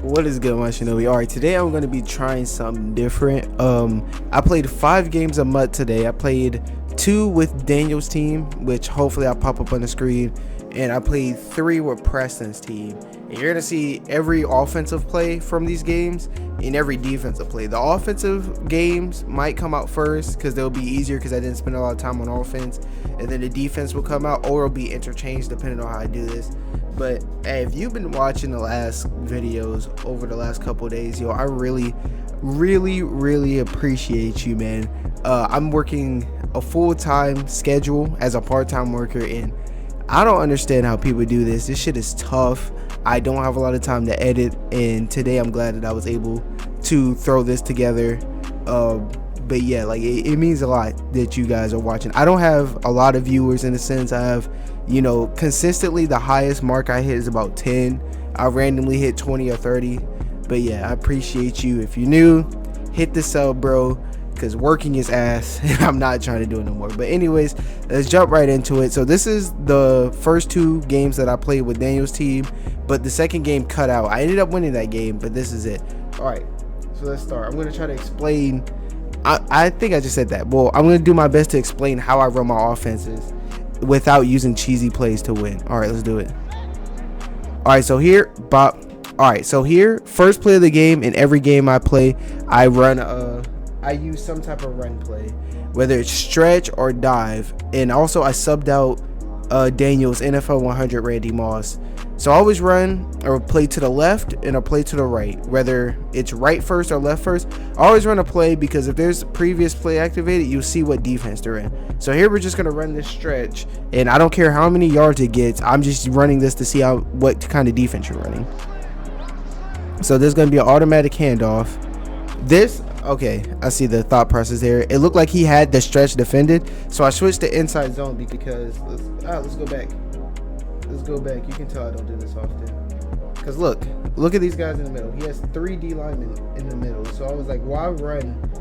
What is good, my Shinobi? Alright, today I'm going to be trying something different. I played 5 games of mud today. I played 2 with Daniel's team, which hopefully I'll pop up on the screen, and I played 3 with Preston's team. And you're going to see every offensive play from these games and every defensive play. The offensive games might come out first because they'll be easier because I didn't spend a lot of time on offense, and then the defense will come out, or it'll be interchanged depending on how I do this. But hey, if you've been watching the last videos over the last couple of days, yo, I really appreciate you, man. I'm working a full-time schedule as a part-time worker, and I don't understand how people do this. This shit is tough. I don't have a lot of time to edit, and today I'm glad that I was able to throw this together. But yeah, like it means a lot that you guys are watching. I don't have a lot of viewers in a sense. I have, you know, consistently the highest mark I hit is about 10. I randomly hit 20 or 30. But yeah, I appreciate you. If you're new, hit the sub, bro, because working is ass and I'm not trying to do it no more. But anyways, let's jump right into it. So this is the first 2 games that I played with Daniel's team, but the second game cut out. I ended up winning that game, but this is it. All right, so let's start. I'm going to try to explain. I think I just said that. Well, I'm going to do my best to explain how I run my offenses without using cheesy plays to win. All right, let's do it. All right, so here, first play of the game. In every game I play, I use some type of run play, whether it's stretch or dive. And also I subbed out Daniel's NFL 100 Randy Moss. So I always run or play to the left and a play to the right, whether it's right first or left first. I always run a play because if there's previous play activated, you'll see what defense they're in. So here we're just going to run this stretch, and I don't care how many yards it gets. I'm just running this to see what kind of defense you're running. So there's going to be an automatic handoff. Okay, I see the thought process there. It looked like he had the stretch defended, so I switched to inside zone because let's go back. Let's go back. You can tell I don't do this often. Because look at these guys in the middle. He has 3 D linemen in the middle. So I was like, why run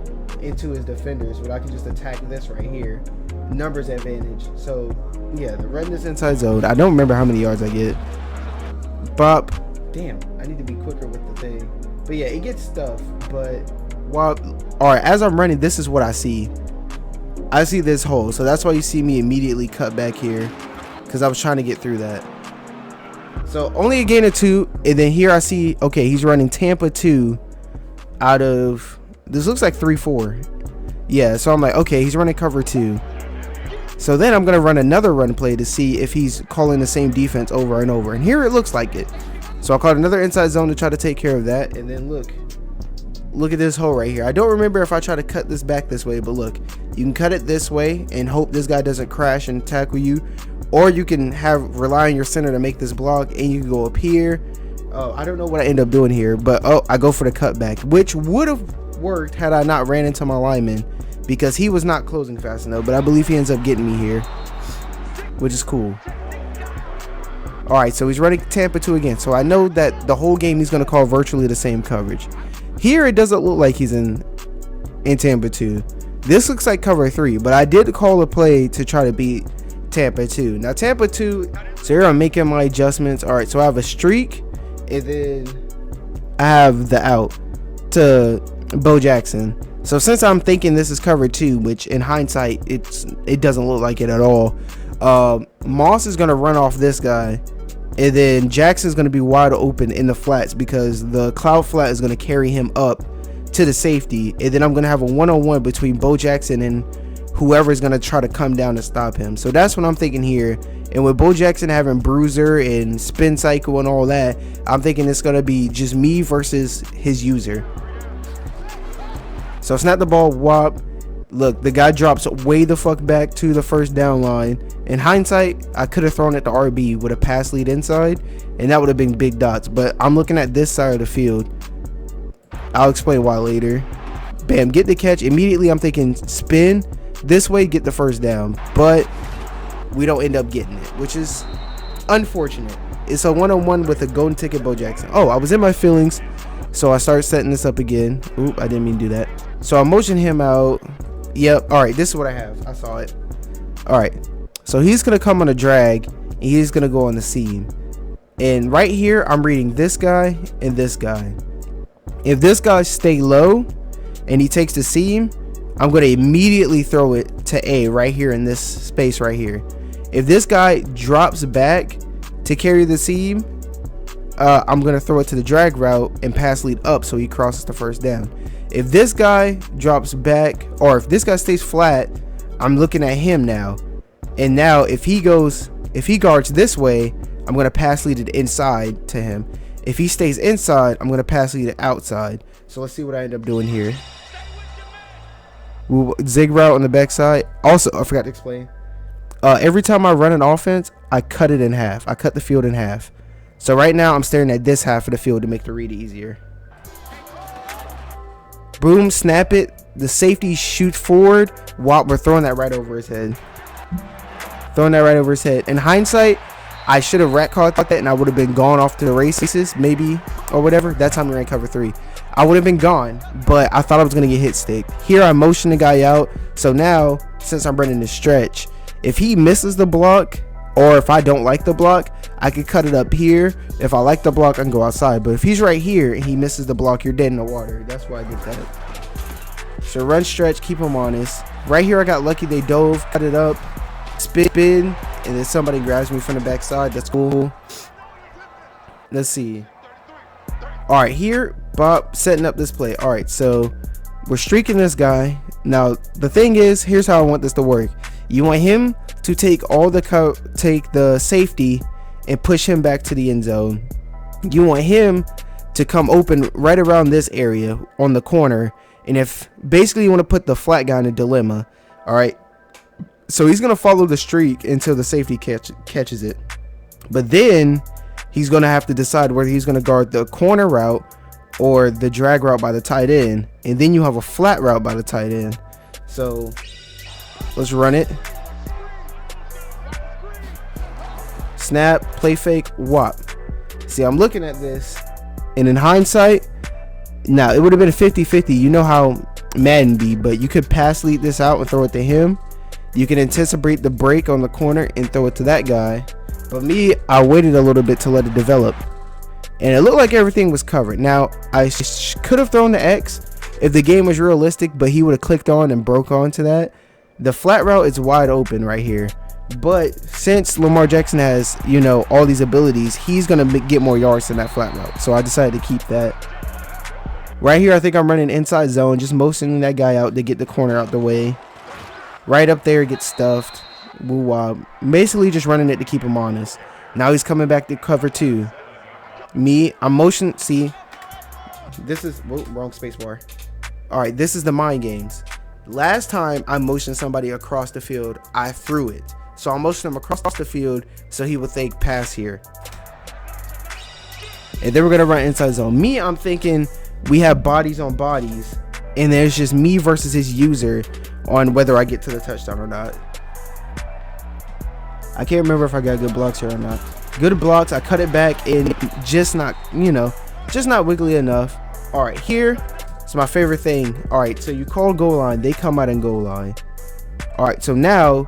into his defenders when I can just attack this right here? Numbers advantage. So yeah, the run this inside zone. I don't remember how many yards I get. Bop. Damn, I need to be quicker with the thing. But yeah, it gets stuff. But alright, as I'm running, this is what I see. I see this hole. So that's why you see me immediately cut back here, because I was trying to get through that. So only a gain of 2, and then here I see, okay, he's running Tampa 2 out of, this looks like 3-4. Yeah, so I'm like, okay, he's running cover 2. So then I'm going to run another run play to see if he's calling the same defense over and over. And here it looks like it. So I called another inside zone to try to take care of that. And then look at this hole right here. I don't remember if I try to cut this back this way, but look, you can cut it this way and hope this guy doesn't crash and tackle you. Or you can rely on your center to make this block, and you can go up here. I don't know what I end up doing here, but I go for the cutback, which would have worked had I not ran into my lineman, because he was not closing fast enough. But I believe he ends up getting me here, which is cool. All right, so he's running Tampa 2 again. So I know that the whole game he's going to call virtually the same coverage. Here it doesn't look like he's in Tampa 2. This looks like cover 3, but I did call a play to try to beat Tampa 2. Now Tampa 2, so here I'm making my adjustments. All right, so I have a streak, and then I have the out to Bo Jackson. So since I'm thinking this is cover 2, which in hindsight it doesn't look like it at all, Moss is going to run off this guy, and then Jackson's going to be wide open in the flats because the cloud flat is going to carry him up to the safety, and then I'm going to have a one-on-one between Bo Jackson and whoever is going to try to come down to stop him. So that's what I'm thinking here. And with Bo Jackson having bruiser and spin cycle and all that, I'm thinking it's going to be just me versus his user. So snap the ball, whop. Look, the guy drops way the fuck back to the first down line. In hindsight, I could have thrown it to RB with a pass lead inside, and that would have been big dots. But I'm looking at this side of the field. I'll explain why later. Bam, get the catch. Immediately I'm thinking spin this way, get the first down, but we don't end up getting it, which is unfortunate. It's a one-on-one with a golden ticket Bo Jackson. Oh, I was in my feelings, so I started setting this up again. Oop, I didn't mean to do that. So I motion him out. Yep. All right, this is what I have. I saw it. All right, so he's gonna come on a drag, and he's gonna go on the seam. And right here, I'm reading this guy and this guy. If this guy stay low and he takes the seam, I'm going to immediately throw it to A right here in this space right here. If this guy drops back to carry the seam, I'm going to throw it to the drag route and pass lead up so he crosses the first down. If this guy drops back, or if this guy stays flat, I'm looking at him now. And now if he guards this way, I'm going to pass lead it inside to him. If he stays inside, I'm going to pass lead it outside. So let's see what I end up doing here. Zig route on the backside. Also, I forgot to explain. Every time I run an offense, I cut it in half. I cut the field in half. So right now, I'm staring at this half of the field to make the read easier. Boom, snap it. The safety shoots forward. Wow, we're throwing that right over his head. Throwing that right over his head. In hindsight, I should have rat caught that and I would have been gone off to the races, maybe, or whatever. That time we ran cover 3. I would have been gone, but I thought I was going to get hit stick. Here I motion the guy out. So now, since I'm running this stretch, if he misses the block, or if I don't like the block, I could cut it up here. If I like the block, I can go outside. But if he's right here and he misses the block, you're dead in the water. That's why I did that. So run stretch, keep him honest. Right here I got lucky. They dove, cut it up, spin, and then somebody grabs me from the backside. That's cool. Let's see. All right, here Bob setting up this play. All right, so we're streaking this guy. Now the thing is, here's how I want this to work. You want him to take the safety and push him back to the end zone. You want him to come open right around this area on the corner. And if basically you want to put the flat guy in a dilemma. All right. So he's going to follow the streak until the safety catches it. But then he's going to have to decide whether he's going to guard the corner route or the drag route by the tight end. And then you have a flat route by the tight end. So let's run it. Snap, play fake, whop. See, I'm looking at this, and in hindsight, now it would have been a 50-50. You know how Madden be, but you could pass lead this out and throw it to him. You can anticipate the break on the corner and throw it to that guy. But me, I waited a little bit to let it develop, and it looked like everything was covered. Now, I could have thrown the X if the game was realistic, but he would have clicked on and broke onto that. The flat route is wide open right here. But since Lamar Jackson has, you know, all these abilities, he's going to get more yards than that flat route. So I decided to keep that. Right here, I think I'm running inside zone, just motioning that guy out to get the corner out the way. Right up there, gets stuffed. Woo-wah. Basically just running it to keep him honest. Now he's coming back to cover 2. Me, I'm motion. See, this is wrong space bar. All right, this is the mind games. Last time I motioned somebody across the field, I threw it. So I'm motioning him across the field so he would think pass here. And then we're going to run inside zone. Me, I'm thinking we have bodies on bodies. And there's just me versus his user on whether I get to the touchdown or not. I can't remember if I got good blocks here or not. Good blocks. I cut it back and just not, you know, just not wiggly enough. All right, here. It's my favorite thing. All right, so you call goal line. They come out in goal line. All right, so now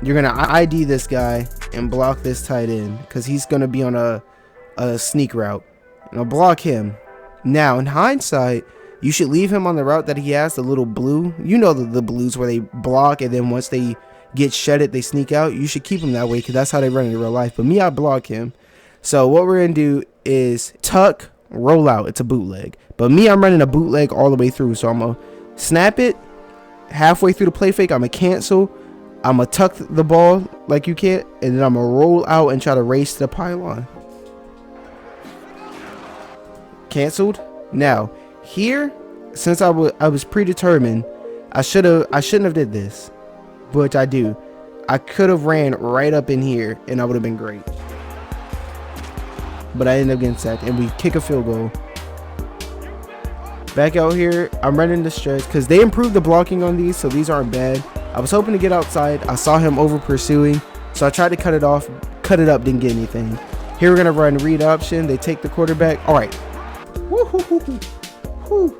you're going to ID this guy and block this tight end because he's going to be on a sneak route. And I'll block him. Now, in hindsight, you should leave him on the route that he has, the little blue. You know the blues where they block and then once they get shedded, they sneak out. You should keep him that way because that's how they run in real life. But me, I block him. So what we're going to do is tuck, roll out. It's a bootleg. But me, I'm running a bootleg all the way through. So I'm going to snap it halfway through the play fake. I'm going to cancel. I'm going to tuck the ball like you can't. And then I'm going to roll out and try to race to the pylon. Canceled. Now, here, since I was predetermined, I shouldn't have did this. Which I do. I could have ran right up in here and I would have been great. But I ended up getting sacked and we kick a field goal. Back out here, I'm running the stretch because they improved the blocking on these, so these aren't bad. I was hoping to get outside. I saw him over pursuing, so I tried to cut it off, cut it up, didn't get anything. Here we're gonna run read option. They take the quarterback. All right. Woo-hoo-hoo-hoo.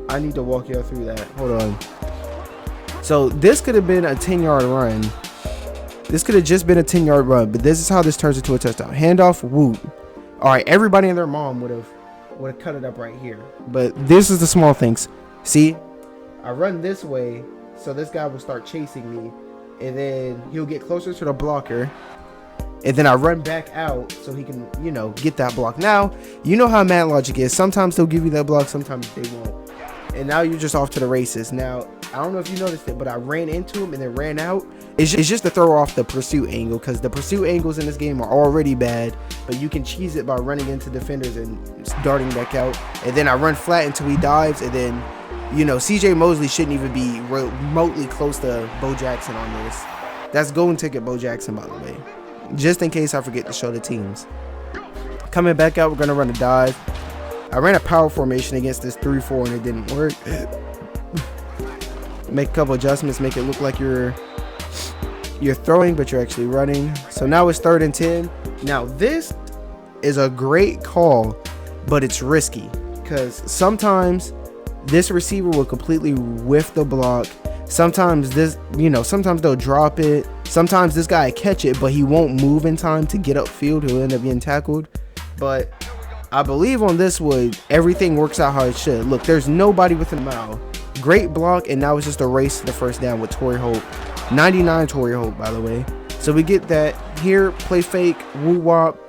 I need to walk y'all through that. Hold on. So this could have been a 10-yard run, This could have just been a 10-yard run, but this is how this turns into a touchdown. Handoff, whoop. All right, everybody and their mom would have cut it up right here. But this is the small things. See, I run this way, so this guy will start chasing me, and then he'll get closer to the blocker, and then I run back out so he can, you know, get that block. Now, you know how Madden logic is. Sometimes they'll give you that block, sometimes they won't. And now you're just off to the races. Now, I don't know if you noticed it, but I ran into him and then ran out. It's just to throw off the pursuit angle, because the pursuit angles in this game are already bad, but you can cheese it by running into defenders and darting back out. And then I run flat until he dives, and then, you know, CJ Mosley shouldn't even be remotely close to Bo Jackson on this. That's golden ticket Bo Jackson, by the way, just in case I forget to show the teams. Coming back out, we're going to run a dive. I ran a power formation against this 3-4 and it didn't work. Make a couple adjustments, make it look like you're throwing, but you're actually running. So now it's 3rd and 10. Now this is a great call, but it's risky because sometimes this receiver will completely whiff the block. Sometimes this, you know, sometimes they'll drop it. Sometimes this guy catch it, but he won't move in time to get upfield. He'll end up getting tackled. But I believe on this one, everything works out how it should. Look, there's nobody within a mile. Great block, and now it's just a race to the first down with Torrey Holt. 99 Torrey Holt, by the way. So we get that here, play fake, woo wop,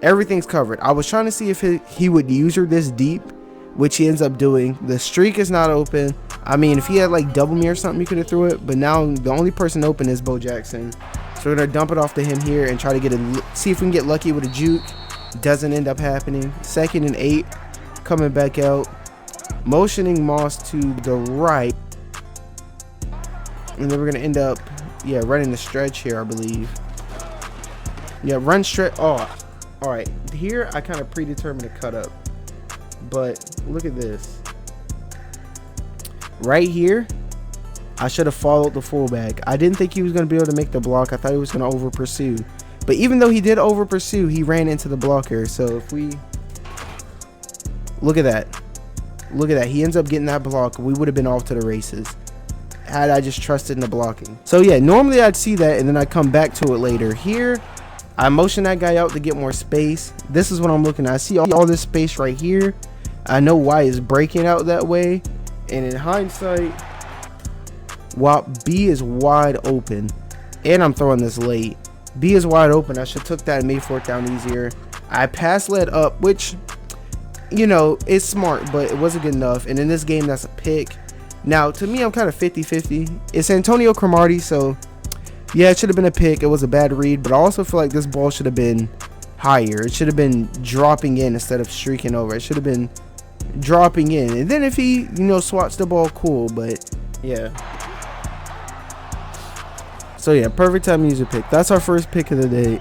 everything's covered. I was trying to see if he would user this deep, which he ends up doing. The streak is not open. I mean, if he had like double me or something, he could have threw it, but now the only person open is Bo Jackson. So we're gonna dump it off to him here and try to see if we can get lucky with a juke. Doesn't end up happening. 2nd and 8, coming back out, motioning Moss to the right, and then we're gonna end up, yeah, running the stretch here, I believe. Yeah, run stretch. Oh, all right. Here I kind of predetermined to cut up, but look at this. Right here, I should have followed the fullback. I didn't think he was gonna be able to make the block. I thought he was gonna over pursue. But even though he did over pursue, he ran into the blocker. So if we look at that, he ends up getting that block. We would have been off to the races had I just trusted in the blocking. So yeah, normally I'd see that and then I come back to it later. Here, I motion that guy out to get more space. This is what I'm looking at. I see all this space right here. I know why it's breaking out that way. And in hindsight, while B is wide open, and I'm throwing this late. B is wide open. I should have took that and made 4th down easier. I pass led up, which, you know, it's smart, but it wasn't good enough. And in this game, that's a pick. Now, to me, I'm kind of 50-50. It's Antonio Cromartie, so yeah, it should have been a pick. It was a bad read, but I also feel like this ball should have been higher. It should have been dropping in instead of streaking over. It should have been dropping in. And then if he, you know, swats the ball, cool, but yeah. So yeah, perfect time to use a pick. That's our first pick of the day,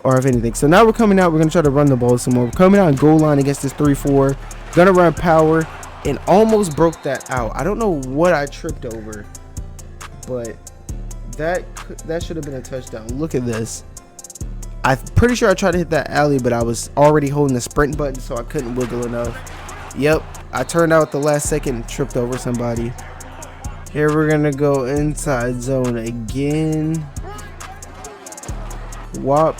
or if anything. So now we're coming out. We're going to try to run the ball some more. We're coming out on goal line against this 3-4. Going to run power and almost broke that out. I don't know what I tripped over, but that should have been a touchdown. Look at this. I'm pretty sure I tried to hit that alley, but I was already holding the sprint button, so I couldn't wiggle enough. Yep, I turned out at the last second and tripped over somebody. Here we're gonna go inside zone again. Wop,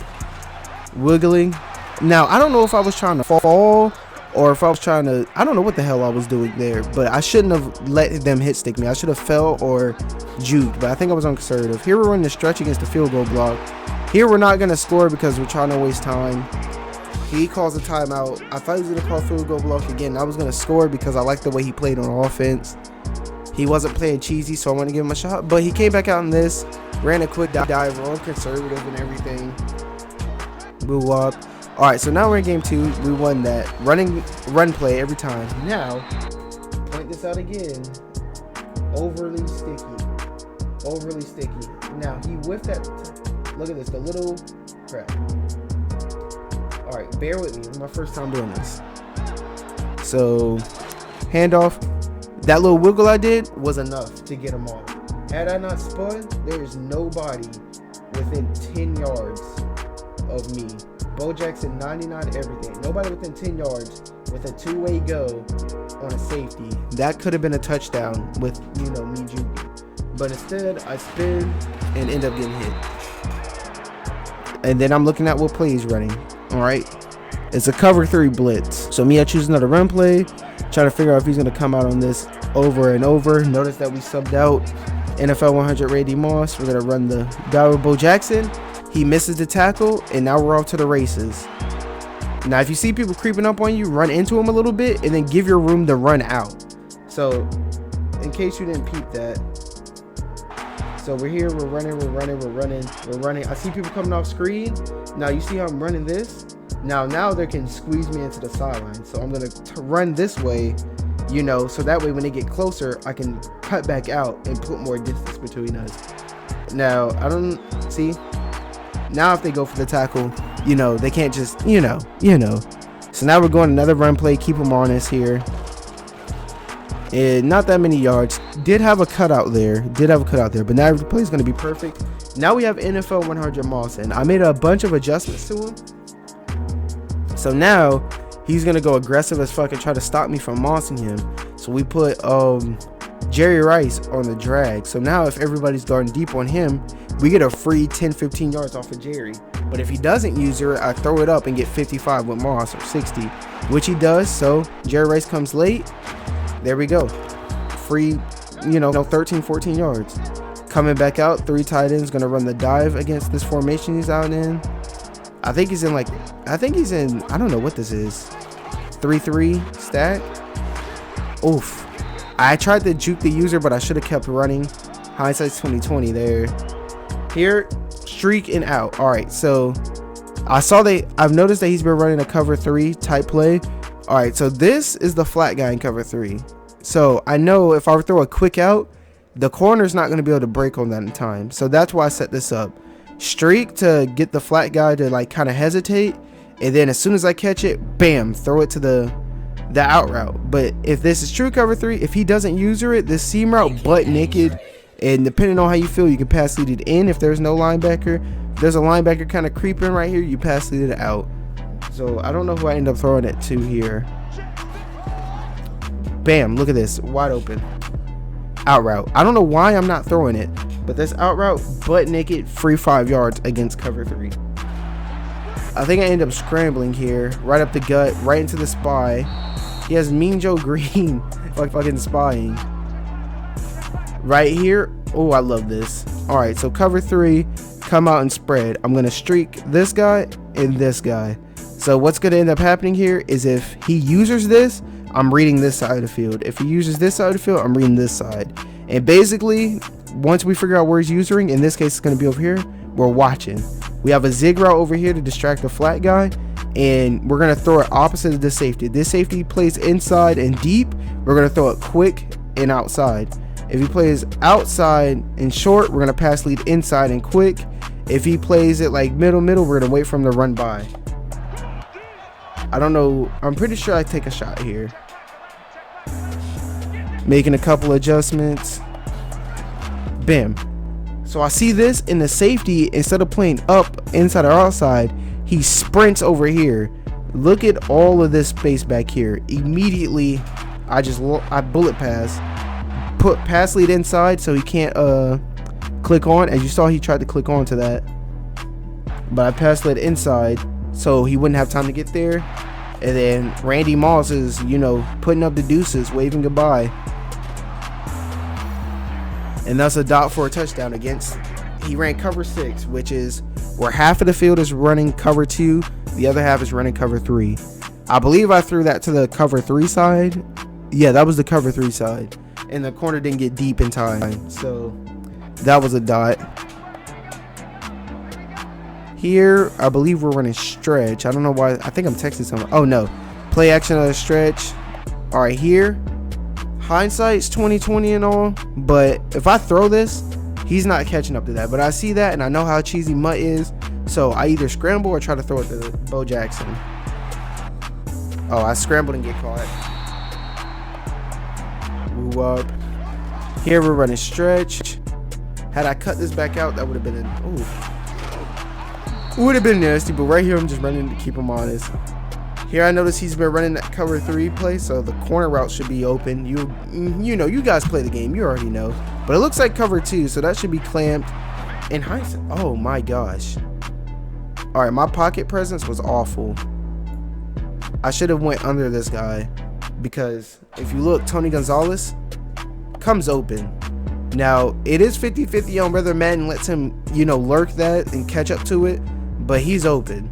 wiggling. Now I don't know if I was trying to fall or if I was trying to, I don't know what the hell I was doing there, but I shouldn't have let them hit stick me. I should have fell or juked, but I think I was on conservative. Here we're running the stretch against the field goal block. Here we're not gonna score because we're trying to waste time. He calls a timeout. I thought he was gonna call field goal block again. I was gonna score because I like the way he played on offense. He wasn't playing cheesy, so I want to give him a shot. But he came back out in this, ran a quick dive, all conservative and everything. Blew up. All right, so now we're in game 2. We won that. Run play every time. Now, point this out again. Overly sticky. Overly sticky. Now, he whiffed that. Look at this, the little crap. All right, bear with me. This is my first time doing this. So, handoff. That little wiggle I did was enough to get him off. Had I not spun, there is nobody within 10 yards of me. Bo Jackson, 99 everything. Nobody within 10 yards with a two-way go on a safety. That could have been a touchdown with, you know, me juking. But instead, I spin and end up getting hit. And then I'm looking at what play he's running. All right. It's a cover 3 blitz. So me, I choose another run play. Trying to figure out if he's going to come out on this over and over. Notice that we subbed out NFL 100 Randy Moss. We're going to run the guy with Bo Jackson. He misses the tackle, and now we're off to the races. Now, if you see people creeping up on you, run into them a little bit, and then give your room to run out. So, in case you didn't peep that. So, we're here, we're running. I see people coming off screen. Now, you see how I'm running this? Now they can squeeze me into the sideline. So, I'm going to run this way, you know, so that way when they get closer, I can cut back out and put more distance between us. Now, I don't see. Now, if they go for the tackle, you know, they can't just, you know. So now we're going another run play, keep them honest here. And not that many yards. Did have a cutout there, but now every play is going to be perfect. Now we have NFL 100 Moss, and I made a bunch of adjustments to him. So now he's going to go aggressive as fuck and try to stop me from mossing him. So we put Jerry Rice on the drag. So now if everybody's guarding deep on him, we get a free 10-15 yards off of Jerry. But if he doesn't use it, I throw it up and get 55 with Moss or 60, which he does. So Jerry Rice comes late. There we go. Free, 13-14 yards. Coming back out, 3 tight ends, going to run the dive against this formation he's out in. I think he's in, I don't know what this is. 3-3 stack. Oof. I tried to juke the user, but I should have kept running. Hindsight's 2020 there. Here, streak and out. All right, so I've noticed that he's been running a cover 3 type play. All right, so this is the flat guy in cover 3. So I know if I throw a quick out, the corner's not going to be able to break on that in time. So that's why I set this up. Streak to get the flat guy to like kind of hesitate, and then as soon as I catch it, bam, throw it to the out route. But if this is true cover 3, if he doesn't user it, this seam route butt naked, and depending on how you feel, you can pass lead it in if there's no linebacker. If there's a linebacker kind of creeping right here, you pass lead it out. So I don't know who I end up throwing it to here. Bam, look at this, wide open out route. I don't know why I'm not throwing it, but this out route butt naked, free 5 yards against cover 3. I think I end up scrambling here, right up the gut, right into the spy. He has Mean Joe Green like fucking spying right here. Oh, I love this. All right, so cover 3, come out and spread. I'm gonna streak this guy and this guy. So what's gonna end up happening here is if he uses this, I'm reading this side of the field. If he uses this side of the field, I'm reading this side. And basically, once we figure out where he's using, in this case it's gonna be over here, we're watching. We have a zig route over here to distract the flat guy, and we're gonna throw it opposite of this safety. This safety plays inside and deep, we're gonna throw it quick and outside. If he plays outside and short, we're gonna pass lead inside and quick. If he plays it like middle, we're gonna wait for him to run by. I don't know, I'm pretty sure I take a shot here. Making a couple adjustments. Bam. So I see this in the safety, instead of playing up inside or outside, he sprints over here. Look at all of this space back here. Immediately, I bullet pass. Put pass lead inside so he can't click on. As you saw, he tried to click on to that. But I pass lead inside so he wouldn't have time to get there. And then Randy Moss is, putting up the deuces, waving goodbye. And that's a dot for a touchdown against, he ran cover 6, which is where half of the field is running cover 2, the other half is running cover 3. I believe I threw that to the cover 3 side. Yeah, that was the cover 3 side. And the corner didn't get deep in time. So that was a dot. Here, I believe we're running stretch. I don't know why. I think I'm texting someone. Oh, no. Play action on a stretch. All right, here. Hindsight's 2020 and all, but if I throw this, he's not catching up to that. But I see that, and I know how cheesy Mutt is, so I either scramble or try to throw it to Bo Jackson. Oh, I scrambled and get caught. Move up. Here we're running stretch. Had I cut this back out, that would have been it would have been nasty, but right here I'm just running to keep him honest. Here I notice he's been running that cover 3 play, so the corner route should be open. You guys play the game, you already know. But it looks like cover 2, so that should be clamped. In hindsight, oh my gosh. All right, my pocket presence was awful. I should have went under this guy, because if you look, Tony Gonzalez comes open. Now, it is 50-50 on whether Madden lets him, you know, lurk that and catch up to it, but he's open.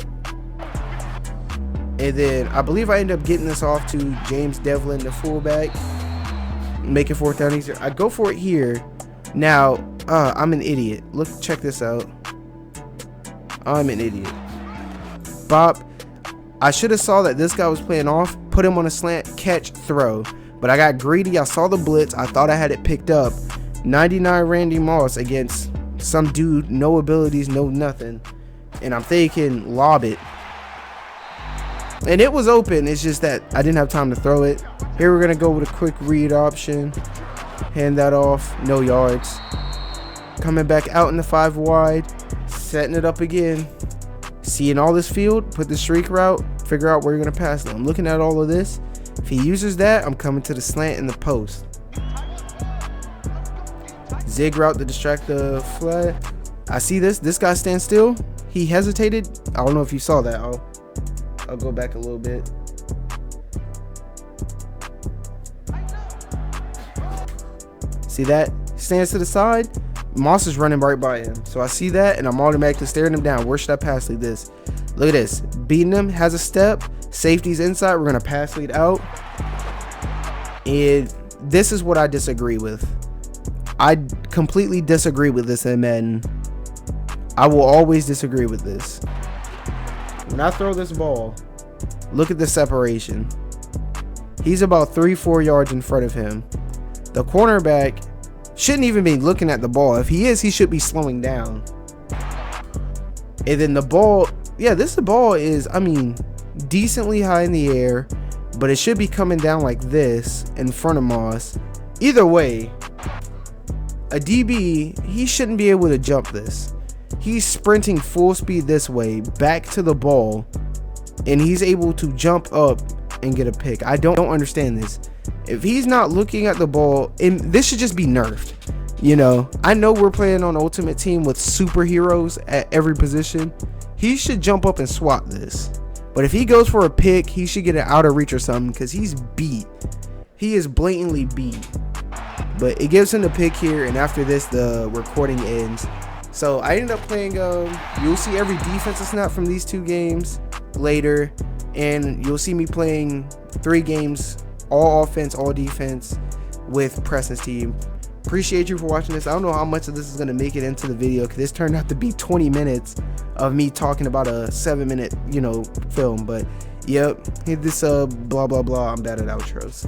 And then I believe I end up getting this off to James Devlin, the fullback, make it 4th down easier. I go for it here. Now, I'm an idiot. Look, check this out. I'm an idiot. Bop. I should have saw that this guy was playing off, put him on a slant, catch, throw. But I got greedy. I saw the blitz. I thought I had it picked up. 99 Randy Moss against some dude, no abilities, no nothing. And I'm thinking, lob it. And it was open. It's just that I didn't have time to throw it. Here we're going to go with a quick read option. Hand that off. No yards. Coming back out in the 5 wide. Setting it up again. Seeing all this field. Put the streak route. Figure out where you're going to pass them. I'm looking at all of this. If he uses that, I'm coming to the slant in the post. Zig route to distract the flat. I see this. This guy stands still. He hesitated. I don't know if you saw that. I'll go back a little bit. See that? Stands to the side. Moss is running right by him. So I see that, and I'm automatically staring him down. Where should I pass lead this? Look at this. Beating him. Has a step. Safety's inside. We're going to pass lead out. And this is what I disagree with. I completely disagree with this in Madden. I will always disagree with this. When I throw this ball, look at the separation. He's about 3-4 yards in front of him. The cornerback shouldn't even be looking at the ball. If he is, he should be slowing down. And then the ball, yeah, the ball is, I mean, decently high in the air, but it should be coming down like this in front of Moss. Either way, a DB, he shouldn't be able to jump this. He's sprinting full speed this way, back to the ball, and he's able to jump up and get a pick. I don't understand this. If he's not looking at the ball, and this should just be nerfed. You know, I know we're playing on Ultimate Team with superheroes at every position. He should jump up and swat this. But if he goes for a pick, he should get it out of reach or something, because he's beat. He is blatantly beat. But it gives him the pick here, and after this, the recording ends. So I ended up playing, you'll see every defensive snap from these 2 games later, and you'll see me playing 3 games, all offense, all defense, with Preston's team. Appreciate you for watching this. I don't know how much of this is going to make it into the video, because this turned out to be 20 minutes of me talking about a 7-minute, you know, film. But yep, hit this blah blah blah. I'm bad at outros.